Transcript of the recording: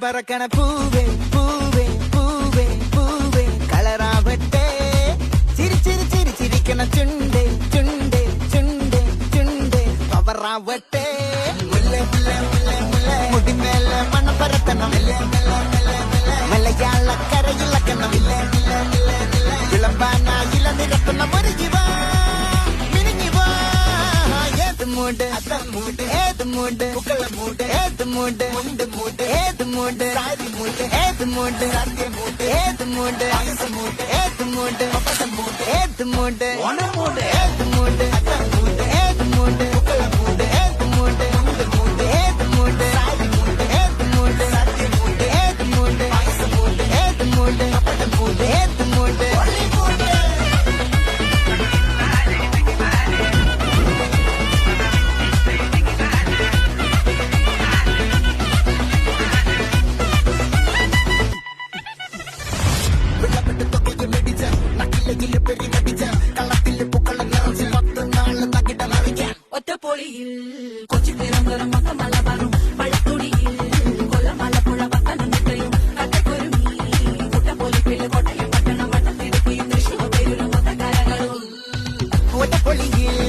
പറക്കണ പൂവേ പൂവേ പൂവേ പൂവേ കളറാവട്ടെ ചിരി ചിരി ചിരി ചിരിക്കണ ചുണ്ടേ ചുണ്ടേ ചുണ്ടേ ചുണ്ടേ പവറാവട്ടെ മുടിമേലെ മണ്ണ പരത്തണം മലയാളക്കരയിളക്കണം വിളമ്പാനായില നിരത്തണം ഒരു ജീവ മൂട് ഏത് മൂട് മൂട് ഏത് മൂട് മുണ്ട് മൂട് ഏത് മൂട് സാരി മൂട് ഏത് മൂട് സദ്യ മൂട് ഏത് മൂട് മൂട് ഏത് മൂട് മൂട് ഏത് മൂട് മൂട് ഏത് മൂട് ഏത് മൂട് മൂട് ഏത് മൂട് മുണ്ട് മൂട് ഏത് മൂട് സാരി മൂട് ഏത് മൂട് സദ്യ മൂട് ഏത് മൂട് മൂട് ഏത് മൂട് മൂട് ഏത് മൂട് ഒറ്റപ്പൊളിയിൽ കൊച്ചി തിരുവനന്തപുരം മലബാറും മഴത്തൊടിയിൽ കൊല്ലം ആലപ്പുഴ പത്തനംതിട്ടയും കട്ടക്കൊരുമി കുട്ടപ്പൊലിപ്പിൽ കോട്ടയം പട്ടണം വട്ടത്തിരുപ്പിയും തൃശ്ശൂർ പേരും മൊത്തക്കാരകളും ഒറ്റപ്പൊളിയിൽ